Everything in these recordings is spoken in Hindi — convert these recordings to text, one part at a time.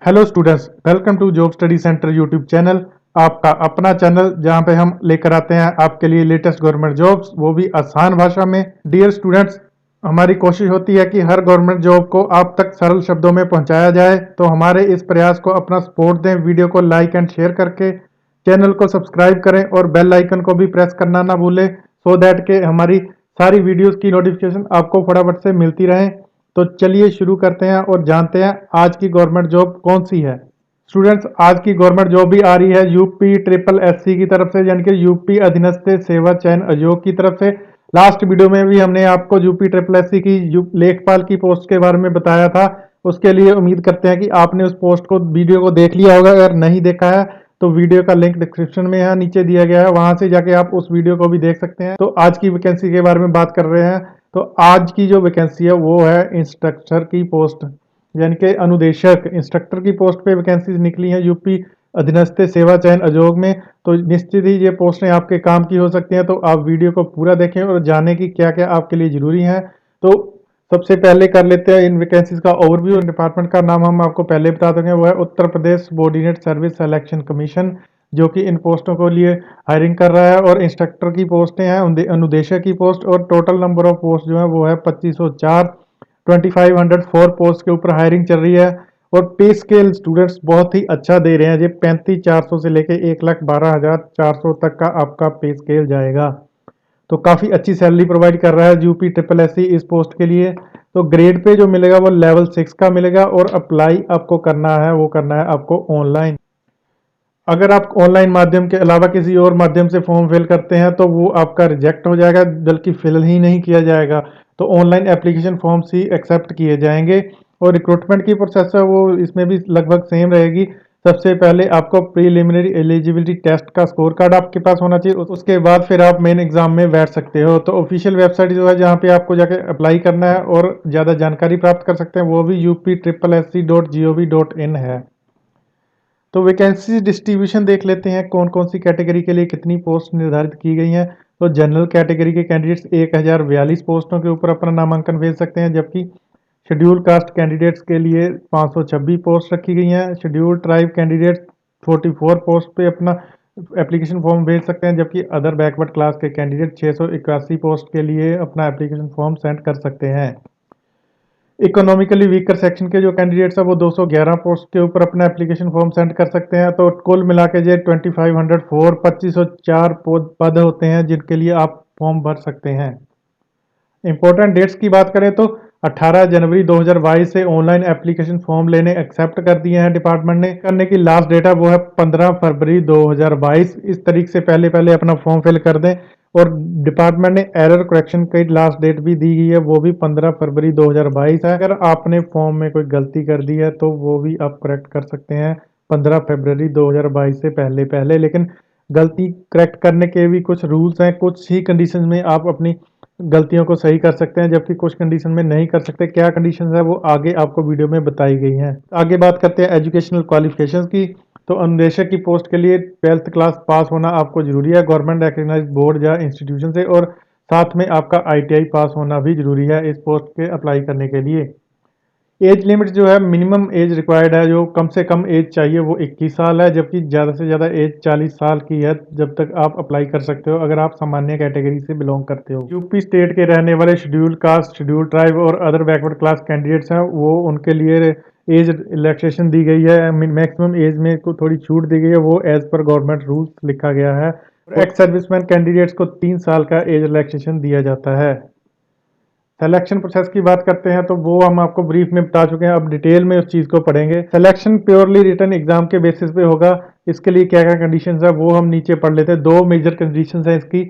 Hello students, welcome to job study centre YouTube channel. आपका अपना चैनल जहां पे हम लेकर आते हैं आपके लिए लेटेस्ट गवर्नमेंट जॉब्स, वो भी आसान भाषा में। डियर स्टूडेंट्स, हमारी कोशिश होती है कि हर गवर्नमेंट जॉब को आप तक सरल शब्दों में पहुंचाया जाए। तो हमारे इस प्रयास को अपना सपोर्ट दें, वीडियो को लाइक एंड शेयर करके, चैनल को सब्सक्राइब करें और बेल आइकन को भी प्रेस करना ना भूलें, सो दैट के हमारी सारी वीडियोस की नोटिफिकेशन आपको फटाफट से मिलती रहे। तो चलिए शुरू करते हैं और जानते हैं आज की गवर्नमेंट जॉब कौन सी है। स्टूडेंट्स, आज की गवर्नमेंट जॉब भी आ रही है यूपी ट्रिपल एससी की तरफ से, यानी कि यूपी अधीनस्थ सेवा चयन आयोग की तरफ से। लास्ट वीडियो में भी हमने आपको यूपी ट्रिपल एससी की लेखपाल की पोस्ट के बारे में बताया था। उसके लिए उम्मीद करते हैं कि आपने उस पोस्ट को वीडियो को देख लिया होगा। अगर नहीं देखा है तो वीडियो का लिंक डिस्क्रिप्शन में है, नीचे दिया गया है, वहां से जाके आप उस वीडियो को भी देख सकते हैं। तो आज की वैकेंसी के बारे में बात कर रहे हैं। तो आज की जो वैकेंसी है वो है इंस्ट्रक्टर की पोस्ट, यानी कि अनुदेशक इंस्ट्रक्टर की पोस्ट पे वैकेंसीज निकली हैं यूपी अधीनस्थ सेवा चयन आयोग में। तो निश्चित ही ये पोस्टें आपके काम की हो सकती हैं। तो आप वीडियो को पूरा देखें और जानें कि क्या क्या आपके लिए जरूरी है। तो सबसे पहले कर लेते हैं इन वैकेंसीज का ओवरव्यू। डिपार्टमेंट का नाम हम आपको पहले बता देंगे, वो है Uttar Pradesh subordinate service selection commission, जो कि इन पोस्टों को लिए हायरिंग कर रहा है। और इंस्ट्रक्टर की पोस्टें हैं, अनुदेशक की पोस्ट, और टोटल नंबर ऑफ पोस्ट जो है वो है 2504। 2504 पोस्ट के ऊपर हायरिंग चल रही है। और पे स्केल स्टूडेंट्स बहुत ही अच्छा दे रहे हैं। ये 35,400 से लेके 1,12,400 तक का आपका पे स्केल जाएगा। तो काफ़ी अच्छी सैलरी प्रोवाइड कर रहा है यूपी ट्रिपल एस सी इस पोस्ट के लिए। तो ग्रेड पे जो मिलेगा वो लेवल 6 का मिलेगा। और अप्लाई आपको करना है, वो करना है आपको ऑनलाइन। अगर आप ऑनलाइन माध्यम के अलावा किसी और माध्यम से फॉर्म फिल करते हैं तो वो आपका रिजेक्ट हो जाएगा, बल्कि फिल ही नहीं किया जाएगा। तो ऑनलाइन एप्लीकेशन फॉर्म्स ही एक्सेप्ट किए जाएंगे। और रिक्रूटमेंट की प्रोसेस है वो इसमें भी लगभग सेम रहेगी। सबसे पहले आपको प्रीलिमिनरी एलिजिबिलिटी टेस्ट का स्कोर कार्ड आपके पास होना चाहिए, उसके बाद फिर आप मेन एग्जाम में बैठ सकते हो। तो ऑफिशियल वेबसाइट जो है जहाँ पे आपको जाके अप्लाई करना है और ज़्यादा जानकारी प्राप्त कर सकते हैं, वो भी UP SSC.gov.in है। तो वैकेंसी डिस्ट्रीब्यूशन देख लेते हैं, कौन कौन सी कैटेगरी के लिए कितनी पोस्ट निर्धारित की गई हैं। तो जनरल कैटेगरी के कैंडिडेट्स 1042 पोस्टों के ऊपर अपना नामांकन भेज सकते हैं, जबकि शेड्यूल कास्ट कैंडिडेट्स के लिए 526 पोस्ट रखी गई हैं। शेड्यूल ट्राइब कैंडिडेट्स 44 पोस्ट पे अपना एप्लीकेशन फॉर्म भेज सकते हैं, जबकि अदर बैकवर्ड क्लास के कैंडिडेट 681 पोस्ट के लिए अपना एप्लीकेशन फॉर्म सेंड कर सकते हैं। इकोनॉमिकली वीकर सेक्शन के जो कैंडिडेट्स हैं वो 211 पोस्ट के ऊपर अपना एप्लीकेशन फॉर्म सेंड कर सकते हैं। तो कुल मिला के जो 2504 2504 पद होते हैं जिनके लिए आप फॉर्म भर सकते हैं। इंपॉर्टेंट डेट्स की बात करें तो 18 जनवरी 2022 से ऑनलाइन एप्लीकेशन फॉर्म लेने एक्सेप्ट कर दिए हैं डिपार्टमेंट ने। करने की लास्ट डेट है वो है 15 फरवरी 2022। इस तारीख से पहले पहले अपना फॉर्म फिल कर दें। और डिपार्टमेंट ने एरर करेक्शन की लास्ट डेट भी दी गई है, वो भी 15 फरवरी 2022 है। अगर आपने फॉर्म में कोई गलती कर दी है तो वो भी आप करेक्ट कर सकते हैं 15 फरवरी 2022 से पहले पहले। लेकिन गलती करेक्ट करने के भी कुछ रूल्स हैं, कुछ ही कंडीशन में आप अपनी गलतियों को सही कर सकते हैं, जबकि कुछ कंडीशन में नहीं कर सकते। क्या कंडीशन है वो आगे आपको वीडियो में बताई गई हैं। आगे बात करते हैं एजुकेशनल क्वालिफिकेशंस की। तो अनुदेशक की पोस्ट के लिए 12th क्लास पास होना आपको जरूरी है गवर्नमेंट रिकग्नाइज्ड बोर्ड या इंस्टीट्यूशन से। और साथ में आपका ITI पास होना भी जरूरी है इस पोस्ट के अप्लाई करने के लिए। एज लिमिट जो है, मिनिमम एज रिक्वायर्ड है, जो कम से कम एज चाहिए वो 21 साल है, जबकि ज़्यादा से ज़्यादा एज 40 साल की है जब तक आप अप्लाई कर सकते हो, अगर आप सामान्य कैटेगरी से बिलोंग करते हो। यूपी स्टेट के रहने वाले शेड्यूल कास्ट, शेड्यूल ट्राइब और अदर बैकवर्ड क्लास कैंडिडेट्स हैं, वो उनके लिए एज रिलैक्सेशन दी गई है। मैक्सिमम एज में को थोड़ी छूट दी गई है, वो एज पर गवर्नमेंट रूल्स लिखा गया है। एक्स सर्विसमैन कैंडिडेट्स को 3 साल का एज रिलैक्सेशन दिया जाता है। सिलेक्शन प्रोसेस की बात करते हैं तो वो हम आपको ब्रीफ में बता चुके हैं, अब डिटेल में उस चीज़ को पढ़ेंगे। सिलेक्शन प्योरली रिटन एग्जाम के बेसिस पे होगा। इसके लिए क्या क्या कंडीशंस है वो हम नीचे पढ़ लेते हैं। दो मेजर कंडीशंस हैं इसकी।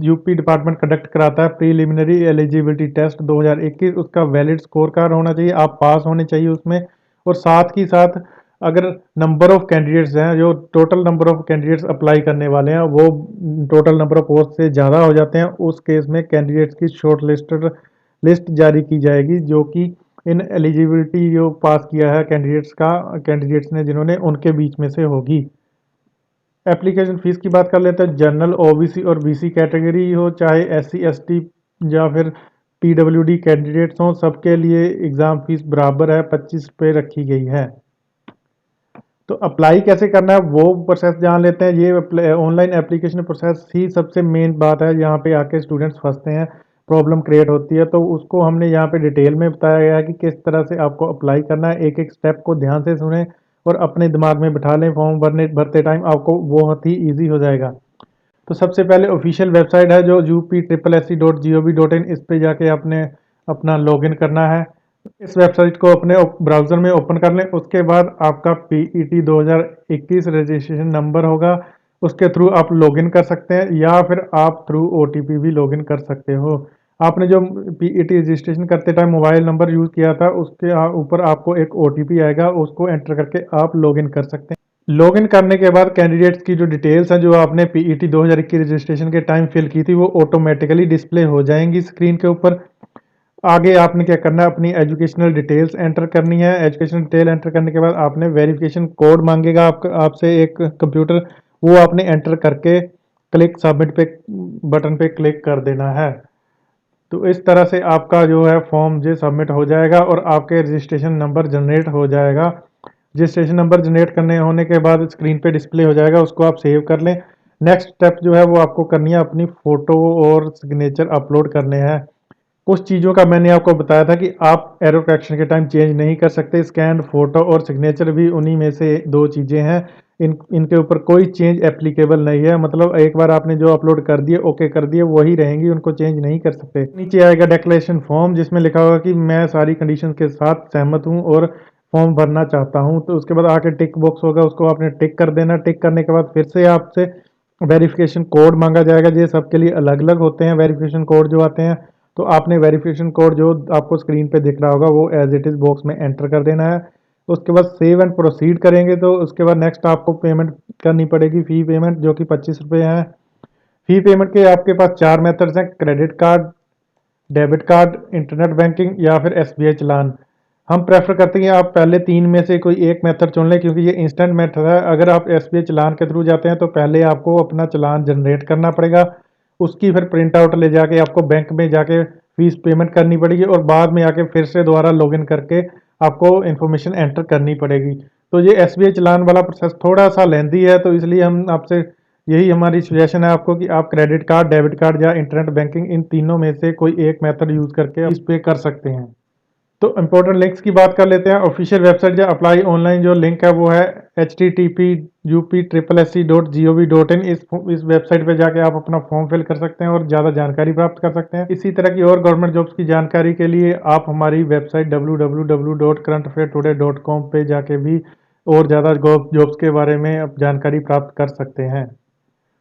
यूपी डिपार्टमेंट कंडक्ट कराता है प्रीलिमिनरी एलिजिबिलिटी टेस्ट 2021, उसका वैलिड स्कोर कार्ड होना चाहिए, आप पास होने चाहिए उसमें। और साथ ही साथ अगर नंबर ऑफ कैंडिडेट्स हैं, जो total number of candidates apply करने वाले हैं वो टोटल नंबर ऑफ पोस्ट से ज़्यादा हो जाते हैं, उस केस में कैंडिडेट्स की शॉर्ट लिस्ट जारी की जाएगी, जो कि इन एलिजिबिलिटी जो पास किया है कैंडिडेट्स ने जिन्होंने, उनके बीच में से होगी। एप्लीकेशन फ़ीस की बात कर लेते हैं। जनरल, OBC और BC कैटेगरी हो, चाहे SC ST या फिर PWD कैंडिडेट्स हों, सबके लिए एग्ज़ाम फीस बराबर है, 25 रुपये रखी गई है। तो अप्लाई कैसे करना है वो प्रोसेस जान लेते हैं। ये ऑनलाइन एप्लीकेशन प्रोसेस ही सबसे मेन बात है, यहाँ पे आके स्टूडेंट्स फंसते हैं, प्रॉब्लम क्रिएट होती है। तो उसको हमने यहाँ पे डिटेल में बताया गया है कि किस तरह से आपको अप्लाई करना है। एक एक स्टेप को ध्यान से सुने और अपने दिमाग में बिठा लें। फॉर्म भरते टाइम आपको बहुत ही ईजी हो जाएगा। तो सबसे पहले ऑफिशियल वेबसाइट है जो upsssc.gov.in, इस पे जाके आपने अपना लॉगिन करना है। इस वेबसाइट को अपने ब्राउज़र में ओपन कर लें। उसके बाद आपका पीईटी 2021 रजिस्ट्रेशन नंबर होगा, उसके थ्रू आप लॉगिन कर सकते हैं या फिर आप थ्रू ओटीपी भी लॉगिन कर सकते हो। आपने जो पीईटी रजिस्ट्रेशन करते टाइम मोबाइल नंबर यूज़ किया था उसके ऊपर आपको एक ओटीपी आएगा, उसको एंटर करके आप लॉगिन कर सकते हैं। लॉगिन करने के बाद कैंडिडेट्स की जो डिटेल्स हैं जो आपने पीईटी 2021 रजिस्ट्रेशन के टाइम फिल की थी वो ऑटोमेटिकली डिस्प्ले हो जाएंगी स्क्रीन के ऊपर। आगे आपने क्या करना है, अपनी एजुकेशनल डिटेल्स एंटर करनी है। एजुकेशनल डिटेल एंटर करने के बाद आपने वेरिफिकेशन कोड मांगेगा आपसे एक कंप्यूटर, वो आपने एंटर करके क्लिक सबमिट पे बटन पे क्लिक कर देना है। तो इस तरह से आपका जो है फॉर्म जो सबमिट हो जाएगा और आपके रजिस्ट्रेशन नंबर जनरेट हो जाएगा। रजिस्ट्रेशन नंबर जनरेट करने होने के बाद स्क्रीन पे डिस्प्ले हो जाएगा, उसको आप सेव कर लें। नेक्स्ट स्टेप जो है वो आपको करनी है, अपनी फ़ोटो और सिग्नेचर अपलोड करने हैं। कुछ चीज़ों का मैंने आपको बताया था कि आप एरर करेक्शन के टाइम चेंज नहीं कर सकते। स्कैन फोटो और सिग्नेचर भी उन्हीं में से दो चीज़ें हैं। इनके ऊपर कोई चेंज एप्लीकेबल नहीं है। मतलब एक बार आपने जो अपलोड कर दिए, ओके कर दिए, वही रहेंगी, उनको चेंज नहीं कर सकते। नीचे आएगा डिक्लेरेशन फॉर्म जिसमें लिखा होगा कि मैं सारी कंडीशन के साथ सहमत हूँ और फॉर्म भरना चाहता हूँ। तो उसके बाद आके टिक बॉक्स होगा, उसको आपने टिक कर देना। टिक करने के बाद फिर से आपसे वेरिफिकेशन कोड मांगा जाएगा। ये सबके लिए अलग अलग होते हैं वेरिफिकेशन कोड जो आते हैं। तो आपने वेरिफिकेशन कोड जो आपको स्क्रीन पे दिख रहा होगा वो एज इट इज़ बॉक्स में एंटर कर देना है। उसके बाद सेव एंड प्रोसीड करेंगे तो उसके बाद नेक्स्ट आपको पेमेंट करनी पड़ेगी, फ़ी पेमेंट, जो कि 25 रुपये है। फ़ी पेमेंट के आपके पास चार मेथड्स हैं: credit card, debit card, internet banking या फिर एसबीआई चलान। हम प्रेफर करते हैं कि आप पहले तीन में से कोई एक मेथड चुन लें, क्योंकि ये इंस्टेंट मेथड है। अगर आप एसबीआई चलान के थ्रू जाते हैं तो पहले आपको अपना चलान जनरेट करना पड़ेगा, उसकी फिर प्रिंट आउट ले जाके आपको बैंक में जाके फीस पेमेंट करनी पड़ेगी और बाद में आके फिर से दोबारा लॉगिन करके आपको इन्फॉर्मेशन एंटर करनी पड़ेगी। तो ये एसबीआई चलान वाला प्रोसेस थोड़ा सा लेंदी है, तो इसलिए हम आपसे यही हमारी सजेशन है आपको कि आप क्रेडिट कार्ड, डेबिट कार्ड या इंटरनेट बैंकिंग, इन तीनों में से कोई एक मेथड यूज़ करके इस पे कर सकते हैं। तो इम्पोर्टेंट लिंक्स की बात कर लेते हैं। ऑफिशियल वेबसाइट या अप्लाई ऑनलाइन जो लिंक है वो है http://upsssc.gov.in। इस वेबसाइट पे जाके आप अपना फॉर्म फिल कर सकते हैं और ज़्यादा जानकारी प्राप्त कर सकते हैं। इसी तरह की और गवर्नमेंट जॉब्स की जानकारी के लिए आप हमारी वेबसाइट www.currentaffairtoday.com पे जाके भी और ज़्यादा जॉब्स के बारे में आप जानकारी प्राप्त कर सकते हैं।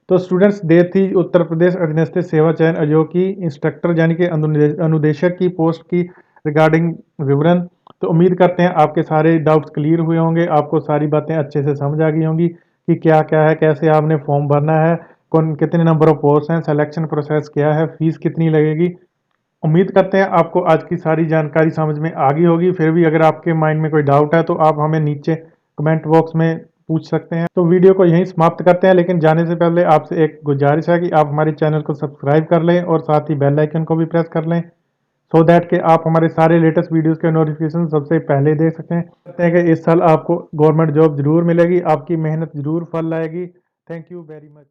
तो स्टूडेंट्स, दे थी उत्तर प्रदेश अधीनस्थ सेवा चयन आयोग की इंस्ट्रक्टर यानी कि अनुदेशक की पोस्ट की रिगार्डिंग विवरण। तो उम्मीद करते हैं आपके सारे डाउट्स क्लियर हुए होंगे, आपको सारी बातें अच्छे से समझ आ गई होंगी कि क्या क्या है, कैसे आपने फॉर्म भरना है, कौन कितने नंबर ऑफ पोस्ट हैं, सिलेक्शन प्रोसेस क्या है, फीस कितनी लगेगी। उम्मीद करते हैं आपको आज की सारी जानकारी समझ में आ गई होगी। फिर भी अगर आपके माइंड में कोई डाउट है तो आप हमें नीचे कमेंट बॉक्स में पूछ सकते हैं। तो वीडियो को यहीं समाप्त करते हैं, लेकिन जाने से पहले आपसे एक गुजारिश है कि आप हमारे चैनल को सब्सक्राइब कर लें और साथ ही बेल आइकन को भी प्रेस कर लें, सो दैट कि आप हमारे सारे लेटेस्ट वीडियोस के नोटिफिकेशन सबसे पहले देख सकें। कहते हैं कि इस साल आपको गवर्नमेंट जॉब जरूर मिलेगी, आपकी मेहनत जरूर फल लाएगी। Thank you very much.